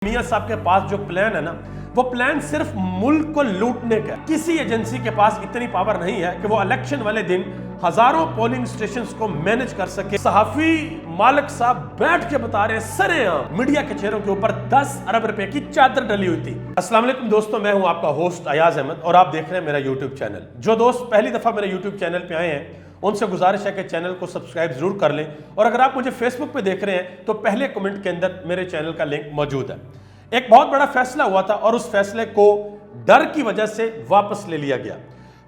मियां साहब के पास जो प्लान है ना, वो प्लान सिर्फ मुल्क को लूटने का है। किसी एजेंसी के पास इतनी पावर नहीं है कि वो इलेक्शन वाले दिन हजारों पोलिंग स्टेशंस को मैनेज कर सके। सहाफी मालिक साहब बैठ के बता रहे हैं सरेआम मीडिया के चेहरों के ऊपर 10 अरब रुपए की चादर डली हुई थी। अस्सलाम वालेकुम दोस्तों, मैं हूं आपका होस्ट अयाज अहमद और आप देख रहे हैं मेरा यूट्यूब चैनल। जो दोस्त पहली दफा मेरे यूट्यूब चैनल पे आए हैं उनसे गुजारिश है कि चैनल को सब्सक्राइब जरूर कर लें, और अगर आप मुझे फेसबुक पे देख रहे हैं तो पहले कमेंट के अंदर मेरे चैनल का लिंक मौजूद है। एक बहुत बड़ा फैसला हुआ था और उस फैसले को डर की वजह से वापस ले लिया गया।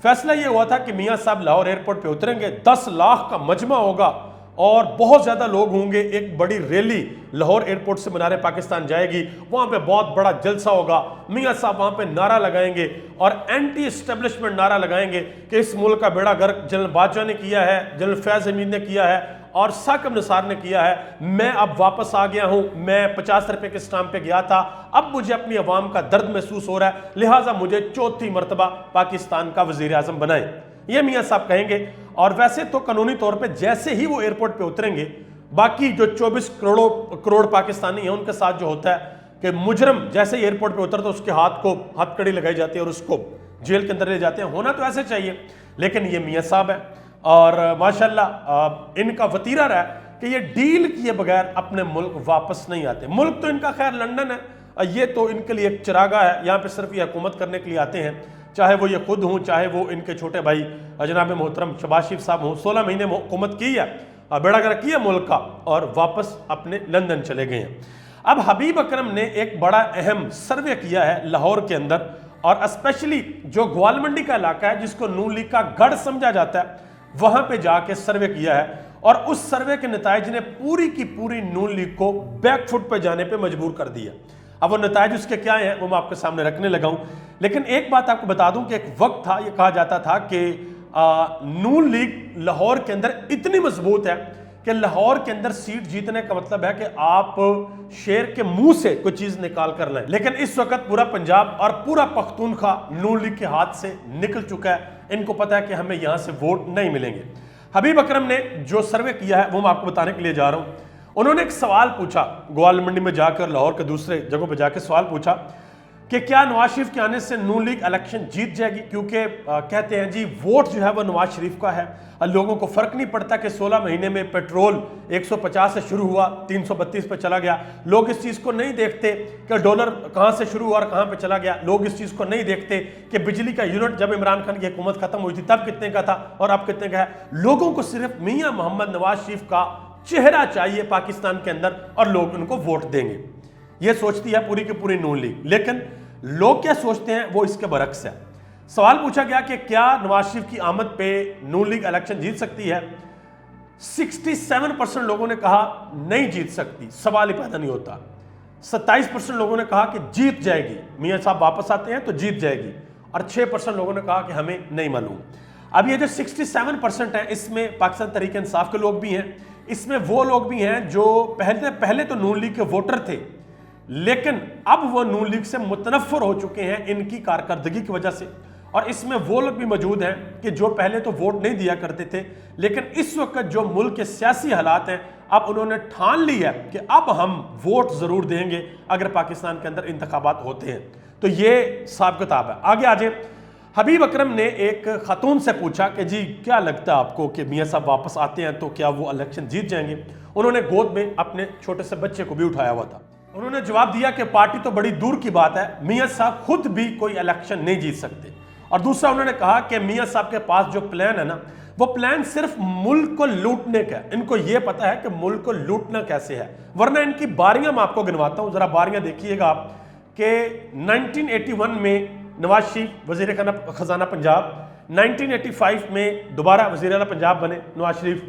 फैसला यह हुआ था कि मियां साहब लाहौर एयरपोर्ट पे उतरेंगे, 10 लाख का मजमा होगा और बहुत ज्यादा लोग होंगे। एक बड़ी रैली लाहौर एयरपोर्ट से मीनार पाकिस्तान जाएगी, वहां पे बहुत बड़ा जलसा होगा। मियां साहब वहां पे नारा लगाएंगे और एंटी एस्टेब्लिशमेंट नारा लगाएंगे कि इस मुल्क का बेड़ा गर्क जनरल बादशाह ने किया है, जनरल फैज हमीद ने किया है और साकिब निसार ने किया है। मैं अब वापस आ गया हूं, मैं 50 रुपए के स्टाम्प पे गया था, अब मुझे अपनी अवाम का दर्द महसूस हो रहा है, लिहाजा मुझे चौथी मरतबा पाकिस्तान का वजीर आजम बनाए, ये मियां साहब कहेंगे। और वैसे तो कानूनी तौर पे जैसे ही वो एयरपोर्ट पे उतरेंगे, बाकी जो 24 करोड़ पाकिस्तानी हैं उनके साथ जो होता है कि मुजरम जैसे ही एयरपोर्ट पे उतरता है उसके हाथ को हथकड़ी लगाई जाती है और उसको जेल के अंदर ले जाते हैं। होना तो ऐसे चाहिए, लेकिन ये मियां साहब है और माशाल्लाह इनका वतीरा रहा है कि ये डील किए बगैर अपने मुल्क वापस नहीं आते। मुल्क तो इनका खैर लंदन है, ये तो इनके लिए एक चरागा है, यहाँ पे सिर्फ ये हुकूमत करने के लिए आते हैं, चाहे वो ये खुद हों चाहे वो इनके छोटे भाई जनाब मोहतरम शहबाज शरीफ साहब हों। 16 महीने हुकूमत की है, बेड़ा गर्क किया मुल्क का और वापस अपने लंदन चले गए हैं। अब हबीब अकरम ने एक बड़ा अहम सर्वे किया है लाहौर के अंदर, और स्पेशली जो ग्वालमंडी का इलाका है जिसको नून लीग का गढ़ समझा जाता है, वहां पे जाके सर्वे किया है और उस सर्वे के नताइज ने पूरी की पूरी नून लीग को बैकफुट पे जाने पे मजबूर कर दिया। अब वो नताइज उसके क्या हैं वो मैं आपके सामने रखने लगा हूं, लेकिन एक बात आपको बता दूं कि एक वक्त था, ये कहा जाता था कि नून लीग लाहौर के अंदर इतनी मजबूत है कि लाहौर के अंदर सीट जीतने का मतलब है कि आप शेर के मुंह से कोई चीज निकाल कर लाएं। लेकिन इस वक्त पूरा पंजाब और पूरा पख्तूनख्वा नून लीग के हाथ से निकल चुका है। इनको पता है कि हमें यहां से वोट नहीं मिलेंगे। हबीब अकरम ने जो सर्वे किया है वो मैं आपको बताने के लिए जा रहा हूं। उन्होंने एक सवाल पूछा, ग्वालमंडी में जाकर लाहौर के दूसरे जगहों पर जाकर सवाल पूछा कि क्या नवाज शरीफ के आने से नून लीग इलेक्शन जीत जाएगी, क्योंकि कहते हैं जी वोट जो है वो नवाज शरीफ का है। लोगों को फर्क नहीं पड़ता कि 16 महीने में पेट्रोल 150 से शुरू हुआ 332 पे चला गया। लोग इस चीज को नहीं देखते कि डॉलर कहां से शुरू हुआ और कहां पे चला गया। लोग इस चीज को नहीं देखते कि बिजली का यूनिट जब इमरान खान की हुकूमत खत्म हुई थी तब कितने का था और अब कितने का है। लोगों को सिर्फ मियां मोहम्मद नवाज शरीफ का चेहरा चाहिए पाकिस्तान के अंदर और लोग उनको वोट देंगे। यह सोचती है पूरी की पूरी नून लीग, लेकिन लोग क्या सोचते हैं वो इसके बरक्स है। सवाल पूछा गया कि क्या नवाज शरीफ की आमद पे नून लीग इलेक्शन जीत सकती है। 67% लोगों ने कहा नहीं जीत सकती, सवाल ही पैदा नहीं होता। 27% लोगों ने कहा कि जीत जाएगी, मियां साहब वापस आते हैं तो जीत जाएगी, और 6% लोगों ने कहा कि हमें नहीं मालूम। अब ये जो 67% है इसमें पाकिस्तान तहरीक इंसाफ के लोग भी हैं, इसमें वो लोग भी हैं जो पहले तो नून लीग के वोटर थे, लेकिन अब वो नून लीग से मुतनफ़र हो चुके हैं इनकी कारकर्दगी की वजह से। और इसमें वो लोग भी मौजूद हैं कि जो पहले तो वोट नहीं दिया करते थे, लेकिन इस वक्त जो मुल्क के सियासी हालात हैं अब उन्होंने ठान ली है कि अब हम वोट जरूर देंगे अगर पाकिस्तान के अंदर इंतखाबात होते हैं। तो ये हिसाब किताब है। आगे आ जाए, हबीब अकरम ने एक खातून से पूछा कि जी क्या लगता है आपको कि मियां साहब वापस आते हैं तो क्या वो इलेक्शन जीत जाएंगे। उन्होंने गोद में अपने छोटे से बच्चे को भी उठाया हुआ था। उन्होंने जवाब दिया कि पार्टी तो बड़ी दूर की बात है, मियां साहब खुद भी कोई इलेक्शन नहीं जीत सकते। और दूसरा उन्होंने कहा कि मियां साहब के पास जो प्लान है ना, वो प्लान सिर्फ मुल्क को लूटने का है। इनको यह पता है कि मुल्क को लूटना कैसे है, वरना इनकी बारियां मैं आपको गिनवाता हूं, जरा बारियां देखिएगा आप कि 1981 में नवाज शरीफ वजीर खजाना पंजाब, 1985 में दोबारा वजीर आला पंजाब बने नवाज शरीफ,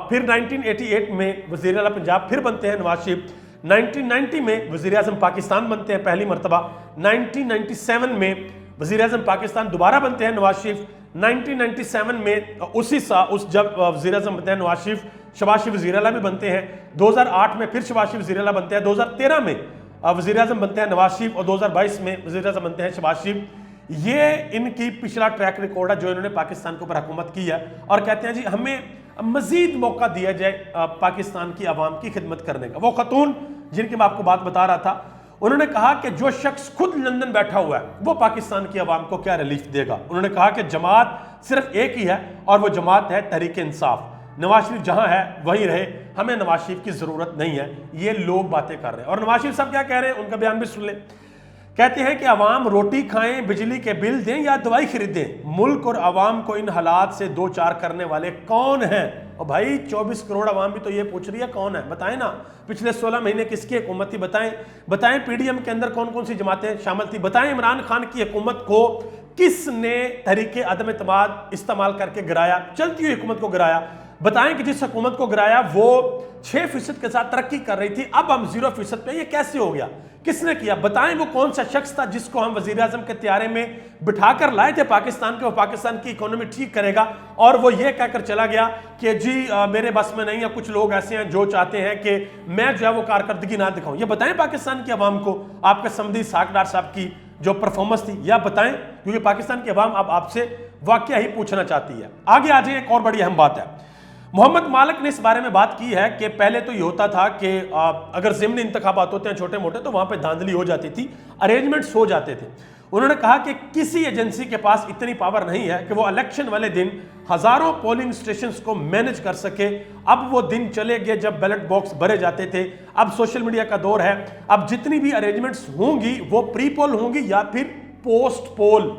फिर 1988 में वजीर आला पंजाब फिर बनते हैं नवाज शरीफ, 1990 में वजीर आजम पाकिस्तान बनते हैं पहली मरतबा, 1997 में वजीर आजम पाकिस्तान दोबारा बनते हैं नवाज शरीफ, 1997 में उस जब वजीर आजम बनते हैं नवाज शरीफ, शहबाज शरीफ वजीर आला भी बनते हैं, 2008 में फिर शहबाज शरीफ वजीर आला बनते हैं, 2013 में वजीर आजम बनते हैं नवाज शरीफ और 2022 में वजीर आजम बनते हैं शहबाज शरीफ। ये इनकी पिछला ट्रैक रिकॉर्ड है जो इन्होंने पाकिस्तान के ऊपर हुकूमत की है, और कहते हैं जी हमें मजीद मौका दिया जाए पाकिस्तान की आवाम की खिदमत करने का। वो खतून जिनकी मैं आपको बात बता रहा था, उन्होंने कहा कि जो शख्स खुद लंदन बैठा हुआ है वो पाकिस्तान की आवाम को क्या रिलीफ देगा। उन्होंने कहा कि जमात सिर्फ एक ही है और वो जमात है तहरीक इंसाफ। नवाज शरीफ जहां है वहीं रहे, हमें नवाज शरीफ की जरूरत नहीं है। ये लोग बातें कर रहे हैं और नवाज शरीफ साहब क्या कह रहे हैं, उनका बयान भी सुन ले। कहते हैं कि आवाम रोटी खाएं, बिजली के बिल दें या दवाई खरीदें, मुल्क और आवाम को इन हालात से दो चार करने वाले कौन हैं। और भाई 24 करोड़ आवाम भी तो ये पूछ रही है कौन है, बताएं ना। पिछले 16 महीने किसकी हुकूमत थी, बताएं पीडीएम के अंदर कौन कौन सी जमातें शामिल थी, बताएं इमरान खान की हुकूमत को किसने तरीके अदम एतमाद इस्तेमाल करके गिराया, चलती हुई हुकूमत को गिराया। बताएं कि जिस हुकूमत को गिराया वो 6% के साथ तरक्की कर रही थी, अब हम 0% पे, ये कैसे हो गया, किसने किया। बताएं वो कौन सा शख्स था जिसको हम वजीर आजम के त्यारे में बिठाकर लाए थे पाकिस्तान के, वो पाकिस्तान की इकोनॉमी ठीक करेगा और वो ये कहकर चला गया कि जी मेरे बस में नहीं है। कुछ लोग ऐसे हैं जो चाहते हैं कि मैं जो है वो कारकर्दगी ना दिखाऊं। ये बताएं पाकिस्तान की आवाम को आपके समधी साक डार साहब की जो परफॉर्मेंस थी, या बताएं, क्योंकि पाकिस्तान की आवाम अब आपसे वाकया ही पूछना चाहती है। आगे आ जाए, एक और बड़ी अहम बात है, मोहम्मद मालिक ने इस बारे में बात की है कि पहले तो ये होता था कि अगर ज़िमनी इंतखाबात होते हैं छोटे मोटे तो वहां पे धांधली हो जाती थी, अरेंजमेंट्स हो जाते थे। उन्होंने कहा कि किसी एजेंसी के पास इतनी पावर नहीं है कि वो इलेक्शन वाले दिन हजारों पोलिंग स्टेशंस को मैनेज कर सके। अब वो दिन चले गए जब बैलेट बॉक्स भरे जाते थे, अब सोशल मीडिया का दौर है। अब जितनी भी अरेंजमेंट्स होंगी वो प्री पोल होंगी या फिर पोस्ट पोल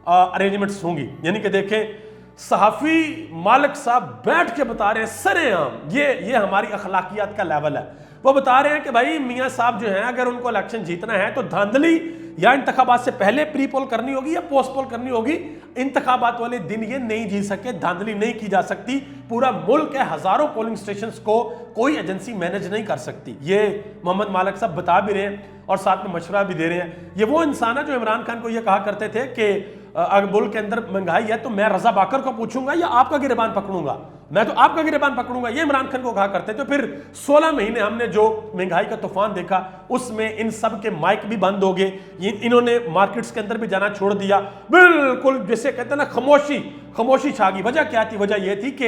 अरेंजमेंट्स होंगी। यानी कि देखें, सहाफी मालिक साहब बैठ के बता रहे हैं सरेआम, ये हमारी अखलाकियात का लेवल है। वो बता रहे हैं कि भाई मियां साहब जो हैं अगर उनको इलेक्शन जीतना है तो धांधली या इंतखाबात से पहले प्री पोल करनी होगी या पोस्ट पोल करनी होगी। इंतखाबात वाले दिन ये नहीं जीत सके, धांधली नहीं की जा सकती। पूरा मुल्क है, हजारों पोलिंग स्टेशंस को कोई एजेंसी मैनेज नहीं कर सकती। ये मोहम्मद मालिक साहब बता भी रहे हैं और साथ में मशवरा भी दे रहे हैं। ये वो इंसान है जो इमरान खान को ये कहा करते थे कि अगर मुल्क के अंदर महंगाई है तो मैं रजा बाकर को पूछूंगा या आपका गिरबान पकड़ूंगा, मैं तो आपका गिरबान पकड़ूंगा, ये इमरान खान को कहा करते थे। फिर 16 महीने हमने जो महंगाई का तूफान देखा उसमें इन सब के माइक भी बंद हो गए, इन्होंने मार्केट्स के अंदर भी जाना छोड़ दिया, बिल्कुल जैसे कहते हैं ना खामोशी छा गई। वजह क्या थी? वजह यह थी कि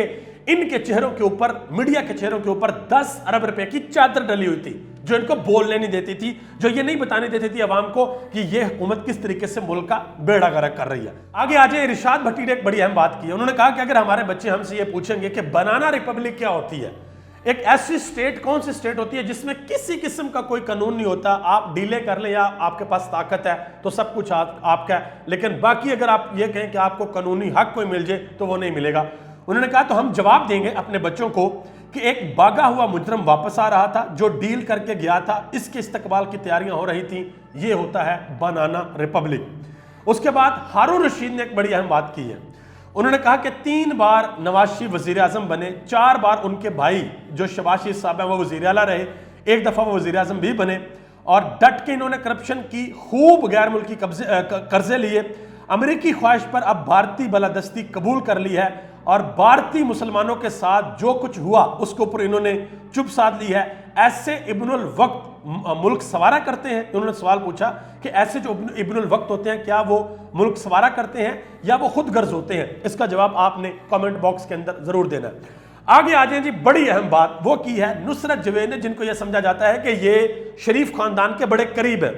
इनके चेहरों के ऊपर, मीडिया के चेहरों के ऊपर 10 अरब रुपए की चादर डली हुई थी जो इनको बोलने नहीं देती थी, जो ये नहीं बताने देती थी आवाम को कि ये हुकूमत किस तरीके से मुल्क का बेड़ा गर्क कर रही है। आगे आ जाए, इरशाद भट्टी ने एक बड़ी अहम बात की है। उन्होंने कहा कि अगर हमारे बच्चे हमसे ये पूछेंगे कि बनाना रिपब्लिक क्या होती है, एक ऐसी स्टेट, कौन सी स्टेट होती है जिसमें किसी किस्म का कोई कानून नहीं होता, आप डीले कर ले या आपके पास ताकत है तो सब कुछ आपका है, लेकिन बाकी अगर आप ये कहें कि आपको कानूनी हक कोई मिल जाए तो वो नहीं मिलेगा। उन्होंने कहा तो हम जवाब देंगे अपने बच्चों को कि एक भागा हुआ मुजरम वापस आ रहा था जो डील करके गया था, इसके इस्तकबाल की तैयारियां हो रही थी, ये होता है बनाना रिपब्लिक। उसके बाद हारून रशीद ने एक बड़ी अहम बात की है। उन्होंने कहा कि 3 बार नवाज शरीफ वजीर आजम बने, 4 बार उनके भाई जो शहबाज शरीफ साहब हैं वो वजीर आला रहे, 1 दफा वो वजीर आजम भी बने और डट के इन्होंने करप्शन की, खूब गैर मुल्की कर्जे लिए, अमेरिकी ख्वाहिश पर अब भारतीय बलादस्ती कबूल कर ली है और भारतीय मुसलमानों के साथ जो कुछ हुआ उसके ऊपर इन्होंने चुप साध ली है। ऐसे इब्नुल वक्त मुल्क सवारा करते हैं? उन्होंने सवाल पूछा कि ऐसे जो इब्नुल वक्त होते हैं क्या वो मुल्क सवारा करते हैं या वो खुद गर्ज होते हैं? इसका जवाब आपने कमेंट बॉक्स के अंदर जरूर देना है। आगे आ जाए जी, बड़ी अहम बात वो की है नुसरत जवेद ने, जिनको यह समझा जाता है कि ये शरीफ खानदान के बड़े करीब है।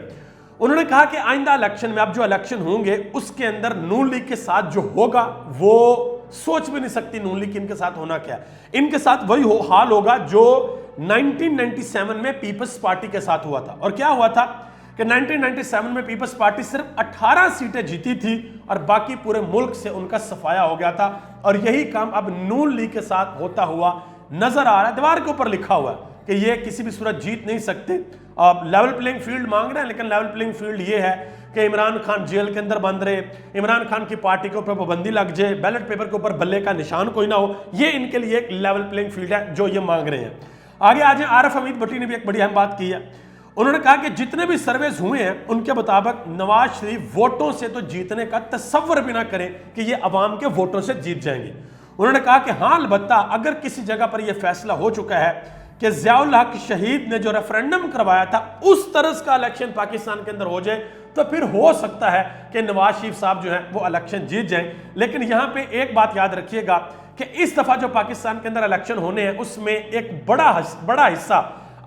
उन्होंने कहा कि आइंदा इलेक्शन में, अब जो इलेक्शन होंगे उसके अंदर नून लीग के साथ जो होगा वो सोच भी नहीं सकती नून लीग इनके साथ होना क्या। इनके साथ वही हाल होगा जो 1997 में पीपल्स पार्टी के साथ हुआ था। और क्या हुआ था कि 1997 में पीपल्स पार्टी सिर्फ 18 सीटें जीती थी और बाकी पूरे मुल्क से उनका सफाया हो गया था। और यही काम अब नून लीग के साथ होता हुआ नजर आ रहा है। दीवार के ऊपर लिखा हुआ है कि ये किसी भी सूरत जीत नहीं सकते। लेवल प्लेइंग फील्ड मांग रहे हैं, लेकिन लेवल प्लेइंग फील्ड ये है कि इमरान खान जेल के अंदर बंद रहे, इमरान खान की पार्टी के ऊपर पाबंदी लग जाए, बैलेट पेपर के ऊपर बल्ले का निशान कोई ना हो, ये इनके लिए एक लेवल प्लेइंग फील्ड है जो ये मांग रहे हैं। आगे आ जाए, आरिफ हमीद भट्टी ने भी एक बड़ी अहम बात की है। उन्होंने कहा कि जितने भी सर्वेज हुए हैं उनके मुताबिक नवाज शरीफ वोटों से तो जीतने का तसव्वुर भी ना करें कि ये अवाम के वोटों से जीत जाएंगे। उन्होंने कहा कि हाँ, अलबत्ता अगर किसी जगह पर यह फैसला हो चुका है कि ज़ियाउल हक शहीद ने जो रेफरेंडम करवाया था उस तरह का इलेक्शन पाकिस्तान के अंदर हो जाए तो फिर हो सकता है कि नवाज शरीफ साहब जो है वो इलेक्शन जीत जाएं। लेकिन यहां पे एक बात याद रखिएगा कि इस दफा जो पाकिस्तान के अंदर इलेक्शन होने हैं उसमें एक बड़ा हिस्सा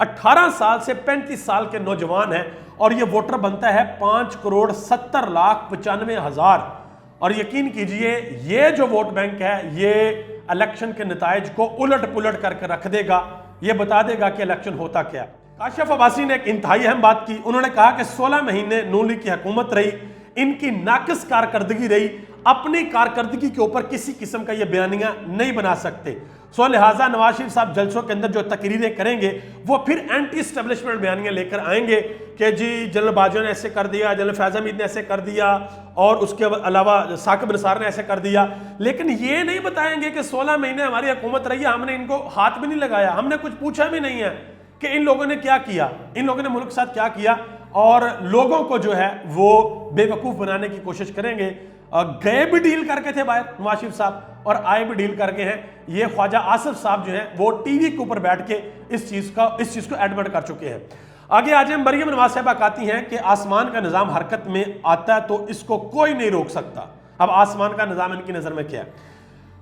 18 साल से 35 साल के नौजवान हैं और ये वोटर बनता है 5,70,95,000। और यकीन कीजिए ये जो वोट बैंक है ये इलेक्शन के नताइज को उलट पुलट करके रख देगा, ये बता देगा कि इलेक्शन होता क्या। काशिफ अब्बासी ने एक इंतहाई अहम बात की। उन्होंने कहा कि 16 महीने नून लीग की हुकूमत रही, इनकी नाकिस कारकर्दगी रही, अपनी कारकर्दगी के ऊपर किसी किस्म का ये बयानियां नहीं बना सकते। सो लिहाजा नवाज शरीफ साहब जलसों के अंदर जो तकरीरें करेंगे वो फिर एंटी स्टेब्लिशमेंट बयानियां लेकर आएंगे कि जी जनरल बाजवा ने ऐसे कर दिया, जनरल फैज हमीद ने ऐसे कर दिया और उसके अलावा साकिब निसार ने ऐसे कर दिया। लेकिन ये नहीं बताएंगे कि 16 महीने हमारी हुकूमत रही है, हमने इनको हाथ भी नहीं लगाया, हमने कुछ पूछा भी नहीं है कि इन लोगों ने क्या किया, इन लोगों ने मुल्क के साथ क्या किया, और लोगों को जो है वो बेवकूफ बनाने की कोशिश करेंगे। गए भी डील करके थे बाहर नवाज शरीफ साहब और आए भी डील करके हैं। ये ख्वाजा आसिफ साहब जो हैं वो टीवी के ऊपर बैठ के इस चीज को एडमिट कर चुके हैं। आगे आज मरियम नवाज साहबा कहती हैं कि आसमान का निजाम हरकत में आता है तो इसको कोई नहीं रोक सकता। अब आसमान का निजाम इनकी नजर में क्या है?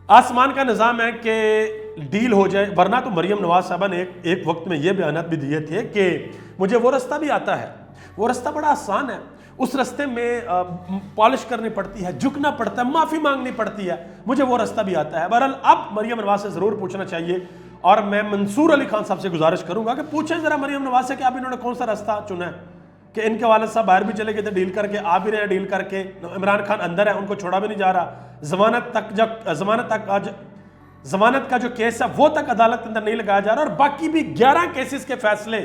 आसमान का निजाम है कि डील हो जाए, वरना तो मरियम नवाज साहबा ने एक वक्त में ये बयानात भी दिए थे कि मुझे वो रास्ता भी आता है, वो रास्ता बड़ा आसान है, उस रास्ते में पॉलिश करनी पड़ती है, झुकना पड़ता है, माफी मांगनी पड़ती है, मुझे वो रास्ता भी आता है। बहरहाल अब मरियम नवाज से जरूर पूछना चाहिए और मैं मंसूर अली खान साहब से गुजारिश करूंगा कि पूछें जरा मरियम नवाज से कि अब इन्होंने कौन सा रास्ता चुना है कि इनके वालिद साहब बाहर भी चले गए थे डील करके, आ भी रहे हैं डील करके, इमरान खान अंदर है, उनको छोड़ा भी नहीं जा रहा, जमानत का जो केस है वो तक अदालत के अंदर नहीं लगाया जा रहा, और बाकी भी 11 केसेस के फैसले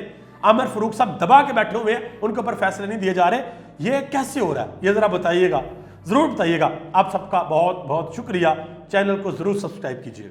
आमिर फरूक साहब दबा के बैठे हुए हैं, उनके ऊपर फैसले नहीं दिए जा रहे। ये कैसे हो रहा है ये जरा बताइएगा, जरूर बताइएगा। आप सबका बहुत बहुत शुक्रिया। चैनल को जरूर सब्सक्राइब कीजिएगा।